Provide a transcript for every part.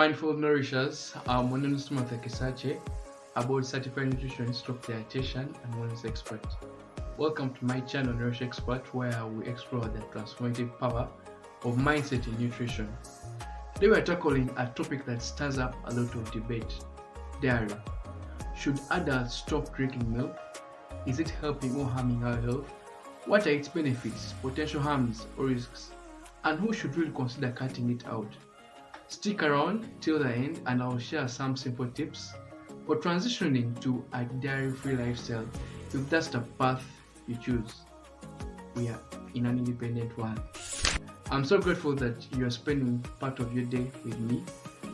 Mindful Nourishers, my name is Beta-Casein, a board certified nutritionist, dietitian, and wellness expert. Welcome to my channel, Nourish Expert, where we explore the transformative power of mindset in nutrition. Today we are tackling a topic that stirs up a lot of debate: dairy. Should adults stop drinking milk? Is it helping or harming our health? What are its benefits, potential harms, or risks? And who should really consider cutting it out? Stick around till the end and I'll share some simple tips for transitioning to a dairy-free lifestyle if that's the path you choose. We are in an independent world. I'm so grateful that you are spending part of your day with me.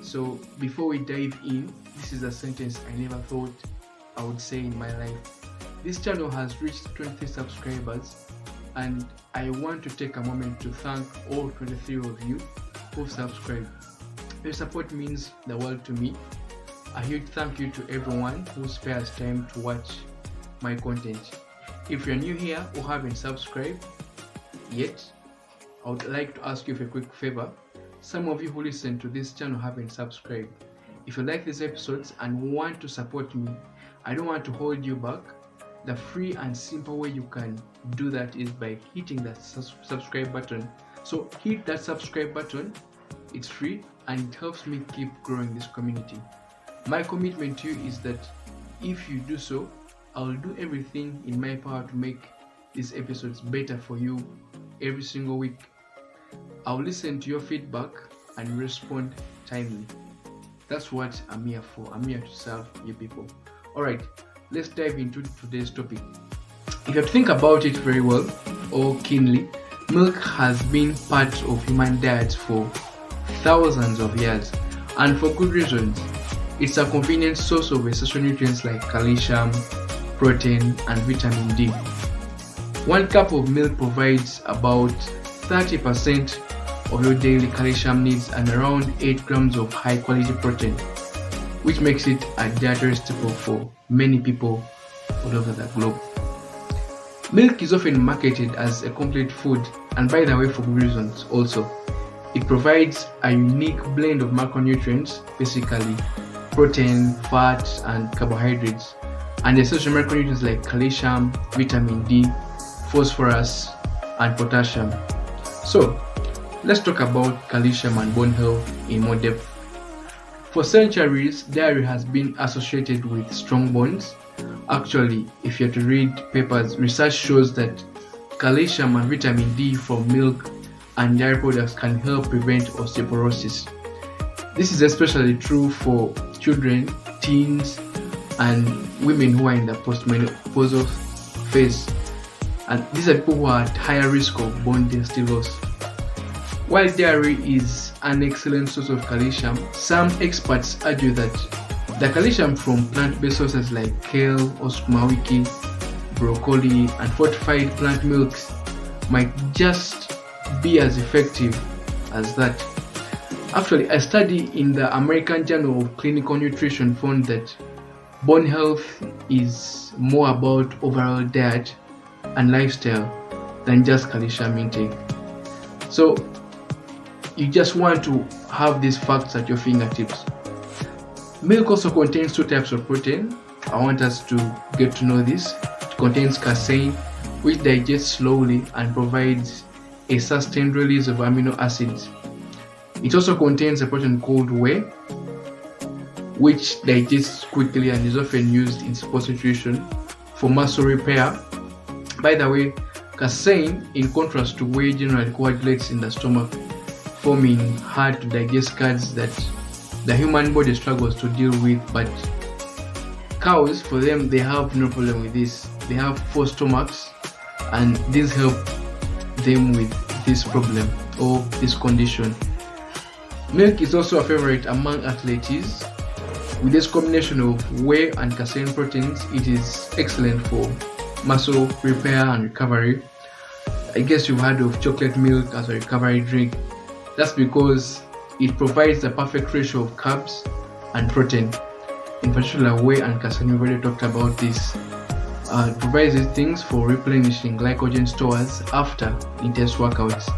So before we dive in, this is a sentence I never thought I would say in my life. This channel has reached 23 subscribers and I want to take a moment to thank all 23 of you who've subscribed. Your support means the world to me. A huge thank you to everyone who spares time to watch my content. If you're new here or haven't subscribed yet, I would like to ask you for a quick favor. Some of you who listen to this channel haven't subscribed. If you like these episodes and want to support me, I don't want to hold you back. The free and simple way you can do that is by hitting that subscribe button. So hit that subscribe button. It's free and it helps me keep growing this community. My commitment to you is that if you do so, I'll do everything in my power to make these episodes better for you every single week. I'll listen to your feedback and respond timely. That's what I'm here for. I'm here to serve you people. Alright, let's dive into today's topic. If you think about it very well or keenly, milk has been part of human diets for thousands of years, and for good reasons. It's a convenient source of essential nutrients like calcium, protein, and vitamin D. 1 cup of milk provides about 30% of your daily calcium needs and around 8 grams of high quality protein, which makes it a dietary staple for many people all over the globe. Milk is often marketed as a complete food, and by the way, for good reasons also. It provides a unique blend of macronutrients, basically protein, fat, and carbohydrates, and essential macronutrients like calcium, vitamin D, phosphorus, and potassium. So, let's talk about calcium and bone health in more depth. For centuries, dairy has been associated with strong bones. Actually, if you're to read papers, research shows that calcium and vitamin D from milk and dairy products can help prevent osteoporosis. This is especially true for children, teens, and women who are in the postmenopausal phase. And these are people who are at higher risk of bone density loss. While dairy is an excellent source of calcium, some experts argue that the calcium from plant-based sources like kale or sukuma, broccoli, and fortified plant milks might just be as effective as that. Actually, a study in the American Journal of Clinical Nutrition found that bone health is more about overall diet and lifestyle than just calcium intake. So you just want to have these facts at your fingertips. Milk also contains 2 types of protein. I want us to get to know this. It contains casein, which digests slowly and provides a sustained release of amino acids. It also contains a protein called Whey, which digests quickly and is often used in sports nutrition for muscle repair. By the way, casein, in contrast to Whey, generally coagulates in the stomach, forming hard to digest curds that the human body struggles to deal with. But cows, for them, they have no problem with this. They have 4 stomachs, and these help them with this problem or this condition. Milk is also a favorite among athletes. With this combination of whey and casein proteins, it is excellent for muscle repair and recovery. I guess you've heard of chocolate milk as a recovery drink. That's because it provides the perfect ratio of carbs and protein. In particular, whey and casein, we've already talked about this. It provides these things for replenishing glycogen stores after intense workouts.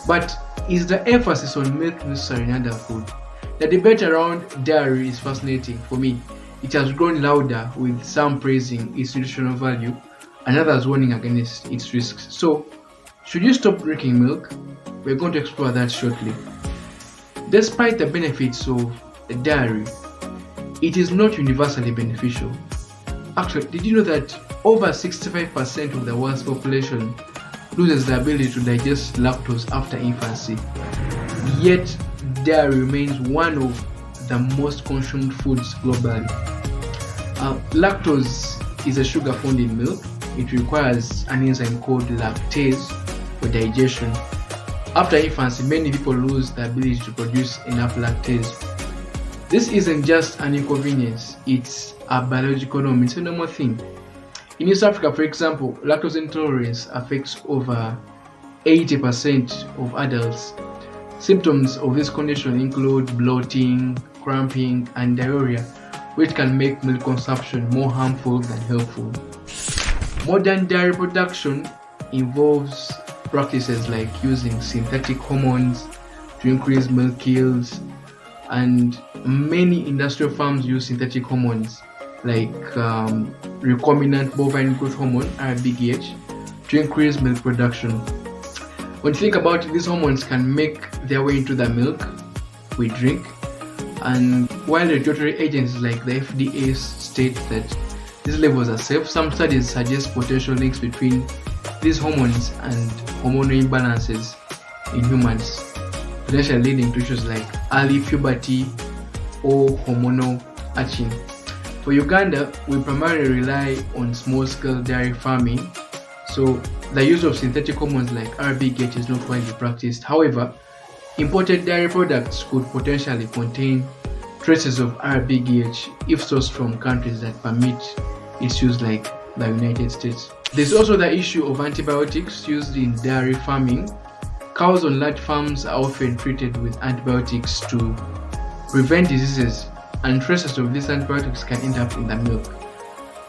But is the emphasis on milk necessary in adulthood? The debate around dairy is fascinating for me. It has grown louder, with some praising its nutritional value and others warning against its risks. So, should you stop drinking milk? We're going to explore that shortly. Despite the benefits of dairy, it is not universally beneficial. Actually, did you know that over 65% of the world's population loses the ability to digest lactose after infancy? Yet, dairy remains one of the most consumed foods globally. Lactose is a sugar found in milk. It requires an enzyme called lactase for digestion. After infancy, many people lose the ability to produce enough lactase. This isn't just an inconvenience, it's a biological norm, it's a normal thing. In East Africa, for example, lactose intolerance affects over 80% of adults. Symptoms of this condition include bloating, cramping, and diarrhea, which can make milk consumption more harmful than helpful. Modern dairy production involves practices like using synthetic hormones to increase milk yields, and many industrial farms use synthetic hormones like recombinant bovine growth hormone (RBGH) to increase milk production. When you think about it, these hormones can make their way into the milk we drink, and while regulatory agencies like the FDA state that these levels are safe, some studies suggest potential links between these hormones and hormonal imbalances in humans, potentially leading to issues like early puberty or hormonal aging. For Uganda, we primarily rely on small-scale dairy farming, so the use of synthetic hormones like RBGH is not widely practiced. However, imported dairy products could potentially contain traces of RBGH if sourced from countries that permit its use, like the United States. There's also the issue of antibiotics used in dairy farming. Cows on large farms are often treated with antibiotics to prevent diseases, and traces of these antibiotics can end up in the milk.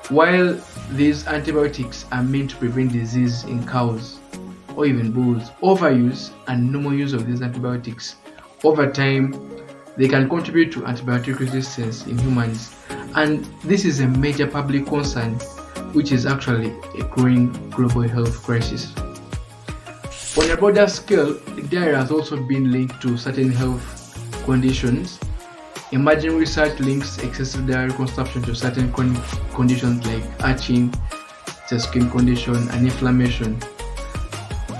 While these antibiotics are meant to prevent disease in cows or even bulls, overuse and normal use of these antibiotics over time, they can contribute to antibiotic resistance in humans, and this is a major public concern, which is actually a growing global health crisis. On a broader scale, dairy has also been linked to certain health conditions. Emerging research links excessive dairy consumption to certain conditions like itching, it's a skin condition, and inflammation.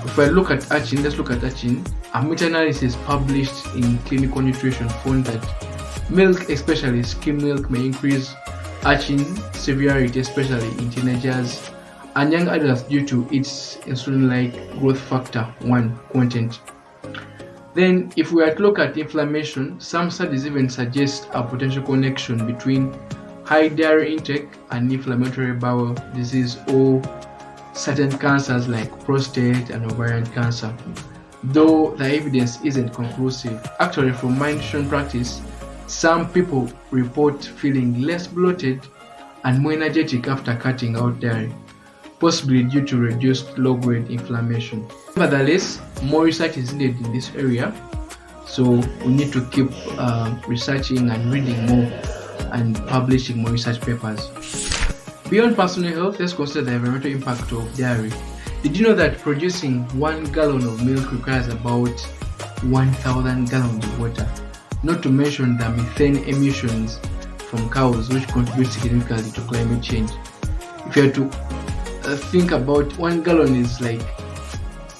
If I look at itching, let's look at itching. A meta-analysis published in Clinical Nutrition found that milk, especially skim milk, may increase itching severity, especially in teenagers and young adults, due to its insulin-like growth factor 1 content. Then, if we are to look at inflammation, some studies even suggest a potential connection between high dairy intake and inflammatory bowel disease or certain cancers like prostate and ovarian cancer, though the evidence isn't conclusive. Actually, from my nutrition practice, some people report feeling less bloated and more energetic after cutting out dairy, possibly due to reduced low-grade inflammation. Nevertheless, more research is needed in this area, so we need to keep researching and reading more and publishing more research papers. Beyond personal health, let's consider the environmental impact of dairy. Did you know that producing 1 gallon of milk requires about 1,000 gallons of water? Not to mention the methane emissions from cows, which contribute significantly to climate change. If you have to think about 1 gallon is like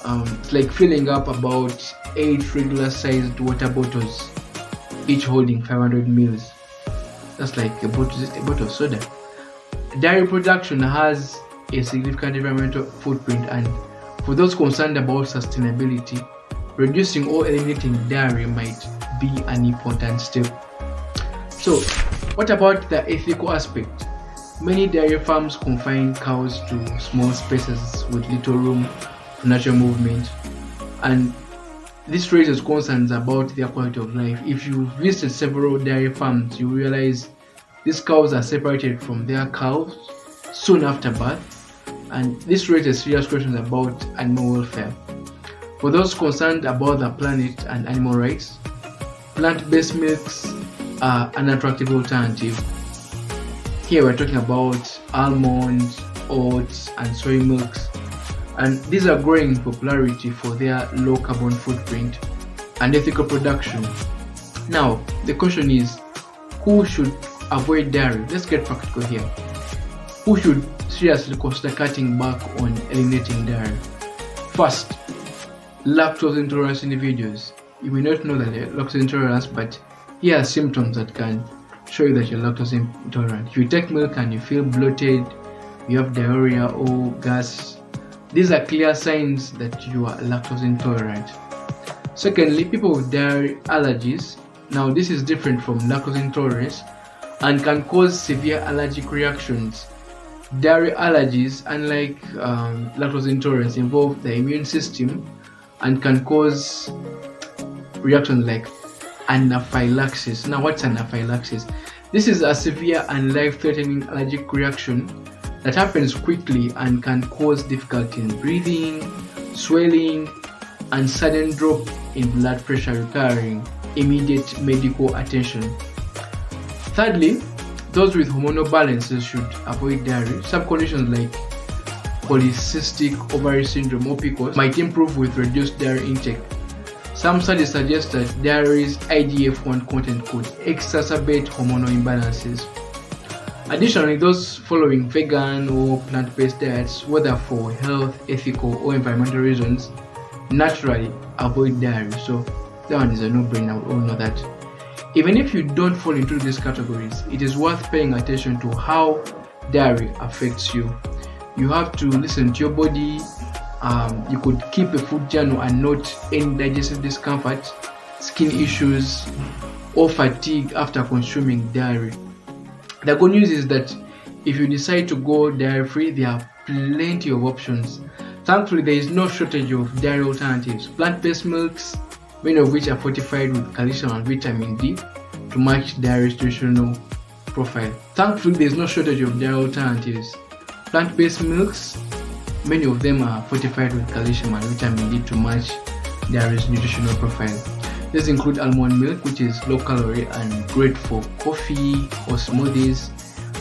it's like filling up about 8 regular sized water bottles, each holding 500 ml. That's like a bottle of soda. Dairy production has a significant environmental footprint, and for those concerned about sustainability, reducing or eliminating dairy might be an important step. So, what about the ethical aspect? Many dairy farms confine cows to small spaces with little room for natural movement, and this raises concerns about their quality of life. If you visit several dairy farms, you realize these cows are separated from their calves soon after birth, and this raises serious questions about animal welfare. For those concerned about the planet and animal rights, Plant-based milks are an attractive alternative. Here we're talking about almonds, oats, and soy milks, and these are growing in popularity for their low carbon footprint and ethical production. Now the question is, who should avoid dairy? Let's get practical here. Who should seriously consider cutting back on eliminating dairy? First, lactose intolerance individuals. You may not know that you're lactose intolerant, but here are symptoms that can show you that you're lactose intolerant. If you take milk and you feel bloated, you have diarrhea or gas, these are clear signs that you are lactose intolerant. Secondly, people with dairy allergies. Now this is different from lactose intolerance and can cause severe allergic reactions. Dairy allergies, unlike lactose intolerance, involve the immune system and can cause reactions like anaphylaxis. Now what's anaphylaxis? This is a severe and life-threatening allergic reaction that happens quickly and can cause difficulty in breathing, swelling, and sudden drop in blood pressure requiring immediate medical attention. Thirdly, those with hormonal balances should avoid dairy. Some conditions like polycystic ovary syndrome or PCOS might improve with reduced dairy intake. Some studies suggest that dairy's IGF-1 content could exacerbate hormonal imbalances. Additionally, those following vegan or plant-based diets, whether for health, ethical, or environmental reasons, naturally avoid dairy. So that one is a no-brainer, we all know that. Even if you don't fall into these categories, it is worth paying attention to how dairy affects you. You have to listen to your body. You could keep a food journal and note any digestive discomfort, skin issues, or fatigue after consuming dairy. The good news is that if you decide to go dairy-free, there are plenty of options. Thankfully, there is no shortage of dairy alternatives. Plant-based milks, many of which are fortified with calcium and vitamin D to match dairy's nutritional profile. Thankfully, there is no shortage of dairy alternatives. Plant-based milks, many of them are fortified with calcium and vitamin D to match dairy's nutritional profile. These include almond milk, which is low calorie and great for coffee or smoothies.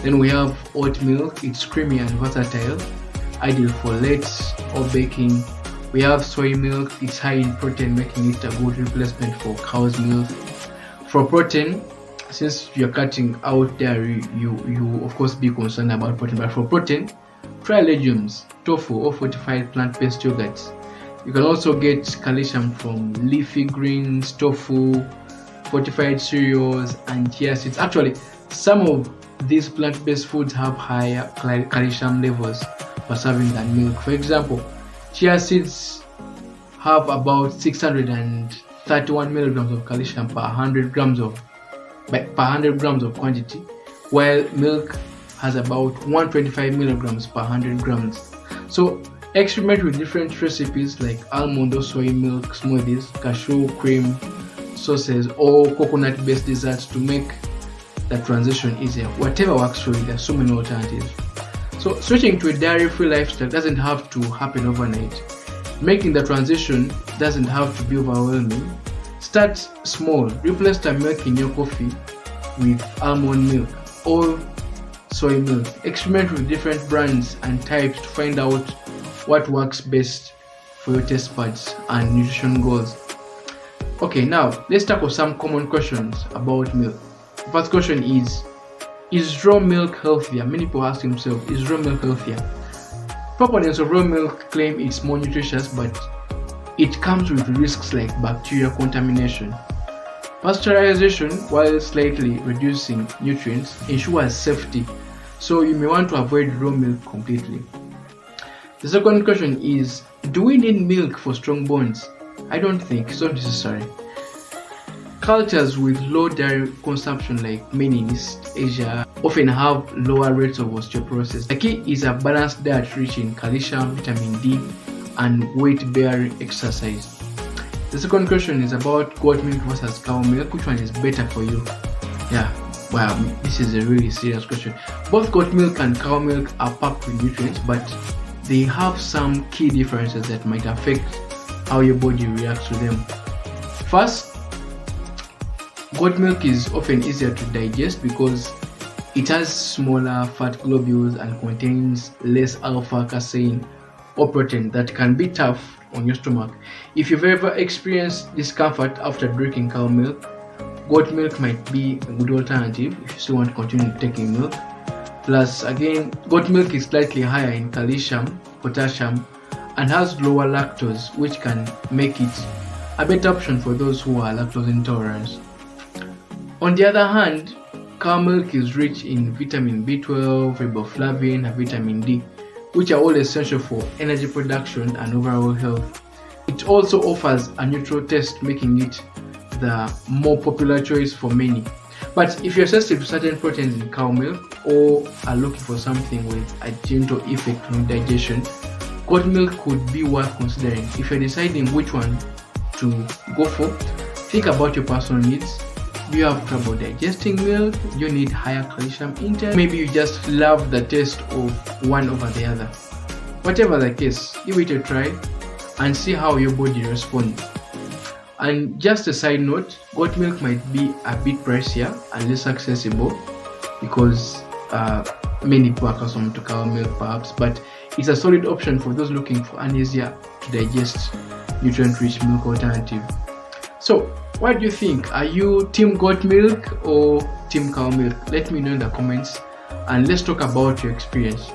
Then we have oat milk, it's creamy and versatile, ideal for lattes or baking. We have soy milk, it's high in protein, making it a good replacement for cow's milk. For protein, since you're cutting out dairy, you of course be concerned about protein, but for protein, try legumes, tofu, or fortified plant-based yogurts. You can also get calcium from leafy greens, tofu, fortified cereals, and chia seeds. Actually, some of these plant-based foods have higher calcium levels per serving than milk. For example, chia seeds have about 631 milligrams of calcium per 100 grams of quantity, while milk has about 125 milligrams per 100 grams. So experiment with different recipes like almond or soy milk smoothies, cashew cream sauces, or coconut-based desserts to make the transition easier. Whatever works for you, there are so many alternatives. So switching to a dairy-free lifestyle doesn't have to happen overnight. Making the transition doesn't have to be overwhelming. Start small. Replace the milk in your coffee with almond milk or soy milk. Experiment with different brands and types to find out what works best for your taste buds and nutrition goals. Okay, now let's tackle some common questions about milk. The first question is raw milk healthier? Many people ask themselves, is raw milk healthier? Proponents of raw milk claim it's more nutritious, but it comes with risks like bacterial contamination. Pasteurization, while slightly reducing nutrients, ensures safety, so you may want to avoid raw milk completely. The second question is, do we need milk for strong bones? I don't think it's not necessary. Cultures with low dairy consumption like many in East Asia often have lower rates of osteoporosis. The key is a balanced diet rich in calcium, vitamin D, and weight-bearing exercise. The second question is about goat milk versus cow milk. Which one is better for you? Yeah, wow, this is a really serious question. Both goat milk and cow milk are packed with nutrients, but they have some key differences that might affect how your body reacts to them. First, Goat milk is often easier to digest because it has smaller fat globules and contains less alpha-casein or protein that can be tough on your stomach. If you've ever experienced discomfort after drinking cow milk, goat milk might be a good alternative if you still want to continue taking milk. Plus, again, goat milk is slightly higher in calcium, potassium, and has lower lactose, which can make it a better option for those who are lactose intolerant. On the other hand, cow milk is rich in vitamin B12, riboflavin, and vitamin D, which are all essential for energy production and overall health. It also offers a neutral taste, making it the more popular choice for many. But if you're sensitive to certain proteins in cow milk or are looking for something with a gentle effect on digestion, goat milk could be worth considering. If you're deciding which one to go for, think about your personal needs. Do you have trouble digesting milk? Do you need higher calcium intake? Maybe you just love the taste of one over the other. Whatever the case, give it a try and see how your body responds. And just a side note, goat milk might be a bit pricier and less accessible because many people are accustomed to cow milk perhaps, but it's a solid option for those looking for an easier to digest nutrient-rich milk alternative. So, what do you think? Are you team goat milk or team cow milk? Let me know in the comments and let's talk about your experience.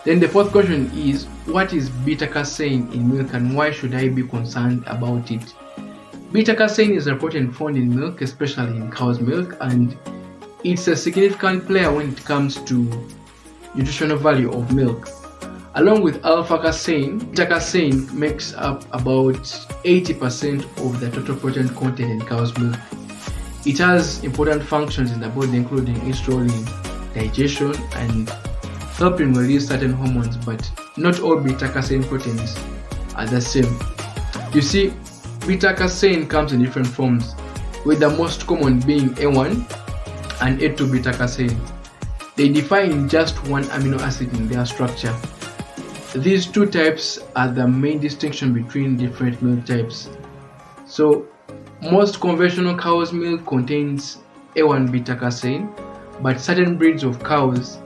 Then the fourth question is, what is beta-casein in milk and why should I be concerned about it? Beta-casein is a protein found in milk, especially in cow's milk, and it's a significant player when it comes to nutritional value of milk. Along with alpha-casein, beta-casein makes up about 80% of the total protein content in cow's milk. It has important functions in the body, including its role in digestion and helping release certain hormones, but not all beta-casein proteins are the same. You see, beta-casein comes in different forms, with the most common being A1 and A2 beta-casein. They differ in just one amino acid in their structure. These two types are the main distinction between different milk types. So, most conventional cow's milk contains A1 beta-casein, but certain breeds of cows,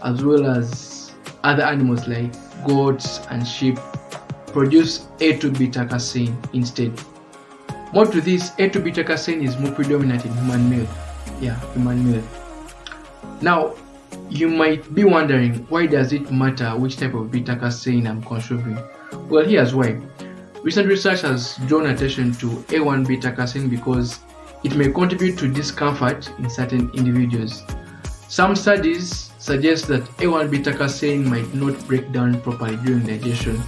as well as other animals like goats and sheep, produce A2 beta-casein instead. More to this, A2 beta-casein is more predominant in human milk. Human milk. Now, you might be wondering, why does it matter which type of beta-casein I'm consuming? Well, here's why. Recent research has drawn attention to A1 beta-casein because it may contribute to discomfort in certain individuals. Some studies suggest that A1 beta-casein might not break down properly during digestion,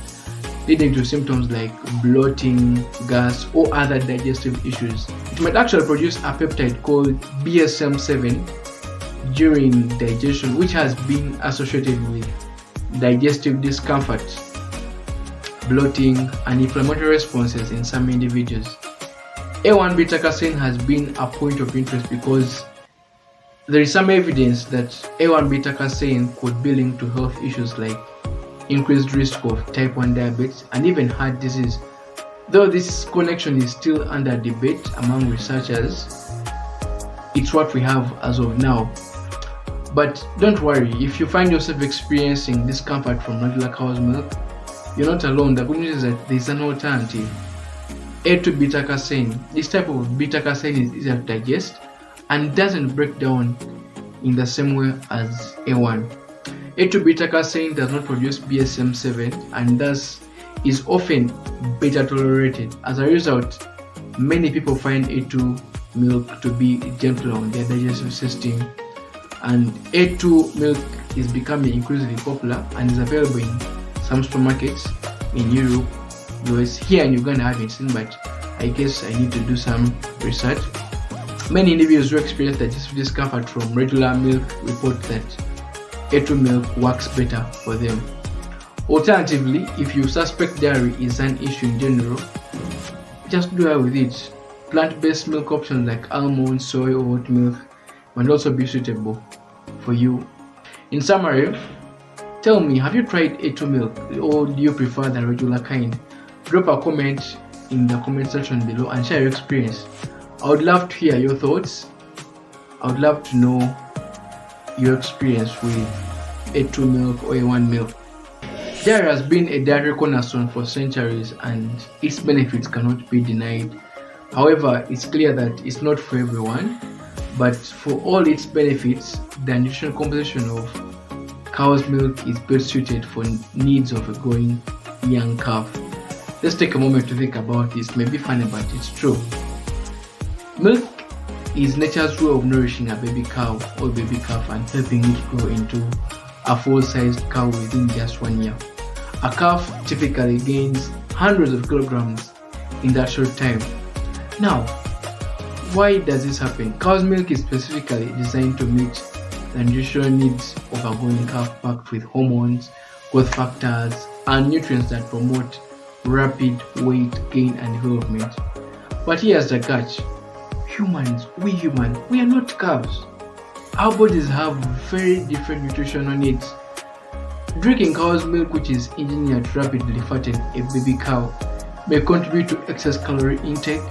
leading to symptoms like bloating, gas, or other digestive issues. It might actually produce a peptide called BSM7 during digestion, which has been associated with digestive discomfort, bloating, and inflammatory responses in some individuals. A1 beta-casein has been a point of interest because there is some evidence that A1 beta-casein could be linked to health issues like increased risk of type 1 diabetes and even heart disease. Though this connection is still under debate among researchers, it's what we have as of now. But don't worry, if you find yourself experiencing discomfort from regular cow's milk, you're not alone. The good news is that there's an alternative. A2 beta-casein. This type of beta-casein is easier to digest and doesn't break down in the same way as A1. A2 beta-casein does not produce BSM7 and thus is often better tolerated. As a result, many people find A2 milk to be gentle on their digestive system, and A2 milk is becoming increasingly popular and is available in some supermarkets in Europe, US. Here in Uganda I haven't seen, but I guess I need to do some research. Many individuals who experience digestive discomfort from regular milk report that A2 milk works better for them. Alternatively, if you suspect dairy is an issue in general, just do away with it. Plant-based milk options like almond, soy, or oat milk might also be suitable for you. In summary, tell me, have you tried A2 milk or do you prefer the regular kind? Drop a comment in the comment section below and share your experience. I would love to hear your thoughts. I would love to know your experience with A2 milk or A1 milk. There has been a dietary cornerstone for centuries and its benefits cannot be denied. However, it's clear that it's not for everyone, but for all its benefits, the nutritional composition of cow's milk is best suited for needs of a growing young calf. Let's take a moment to think about this. It may be funny, but it's true. Milk is nature's way of nourishing a baby cow or baby calf and helping it grow into a full-sized cow within just 1 year. A calf typically gains hundreds of kilograms in that short time. Now, why does this happen? Cow's milk is specifically designed to meet the nutritional needs of a growing calf, packed with hormones, growth factors, and nutrients that promote rapid weight gain and development. But here's the catch. We are not calves. Our bodies have very different nutritional needs. Drinking cow's milk, which is engineered to rapidly fatten a baby cow, may contribute to excess calorie intake,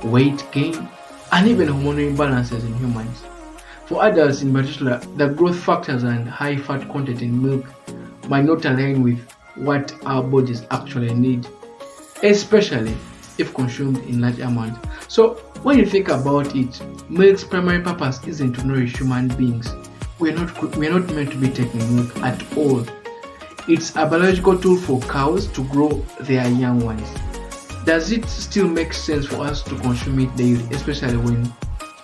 weight gain, and even hormonal imbalances in humans. For adults in particular, the growth factors and high fat content in milk might not align with what our bodies actually need, especially if consumed in large amounts. So when you think about it, milk's primary purpose isn't to nourish human beings. We're not meant to be taking milk at all. It's a biological tool for cows to grow their young ones. Does it still make sense for us to consume it daily, especially when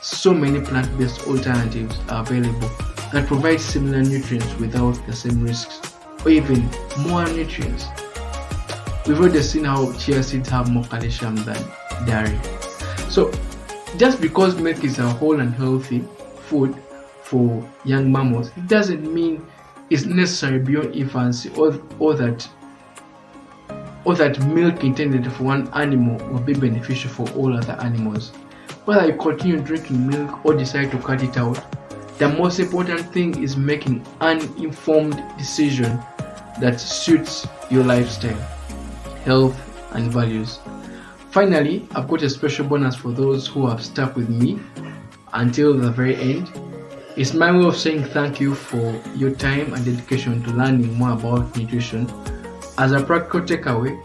so many plant-based alternatives are available that provide similar nutrients without the same risks, or even more nutrients? We've already seen how chia seeds have more calcium than dairy. So just because milk is a whole and healthy food for young mammals, it doesn't mean it's necessary beyond infancy, or that milk intended for one animal will be beneficial for all other animals. Whether you continue drinking milk or decide to cut it out, the most important thing is making an informed decision that suits your lifestyle, health, and values. Finally, I've got a special bonus for those who have stuck with me until the very end. It's my way of saying thank you for your time and dedication to learning more about nutrition. As a practical takeaway,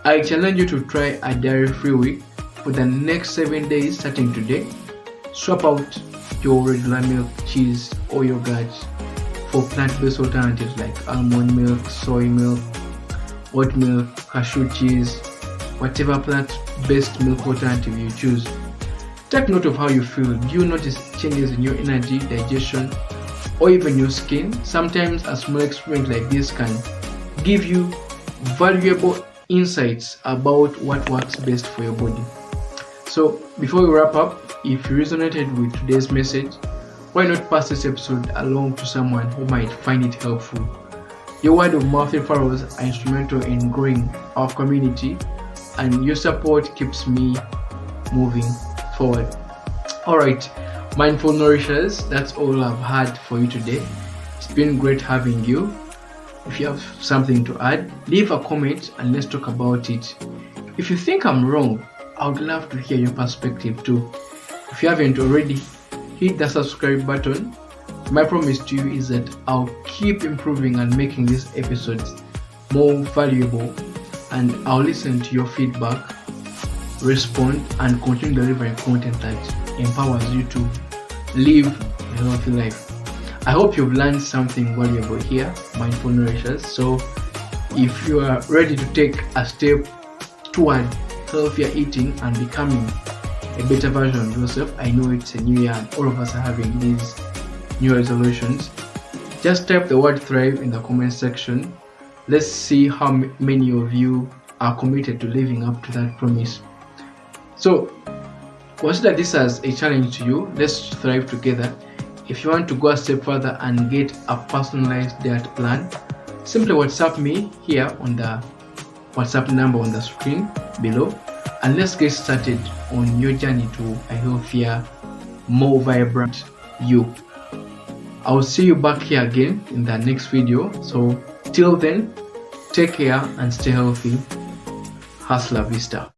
I challenge you to try a dairy-free week for the next 7 days starting today. Swap out your regular milk, cheese, or yogurt for plant-based alternatives like almond milk, soy milk, oat milk, cashew cheese, whatever plant-based milk alternative you choose. Take note of how you feel. Do you notice changes in your energy, digestion, or even your skin? Sometimes a small experiment like this can give you valuable insights about what works best for your body. So before we wrap up, if you resonated with today's message, why not pass this episode along to someone who might find it helpful? Your word of mouth referrals are instrumental in growing our community, and your support keeps me moving forward. Alright, mindful nourishers, that's all I've had for you today. It's been great having you. If you have something to add, leave a comment and let's talk about it. If you think I'm wrong, I would love to hear your perspective too. If you haven't already, hit the subscribe button. My promise to you is that I'll keep improving and making these episodes more valuable, and I'll listen to your feedback, respond, and continue delivering content that empowers you to live a healthy life. I hope you've learned something valuable here, mindful nourishers. So if you are ready to take a step toward healthier eating and becoming a better version of yourself, I know it's a new year and all of us are having these new resolutions. Just type the word thrive in the comment section. Let's see how many of you are committed to living up to that promise. So consider this as a challenge to you. Let's thrive together. If you want to go a step further and get a personalized diet plan, simply WhatsApp me here on the WhatsApp number on the screen below, and let's get started on your journey to a healthier, more vibrant you. I'll see you back here again in the next video. So till then, take care and stay healthy. Hasta la vista.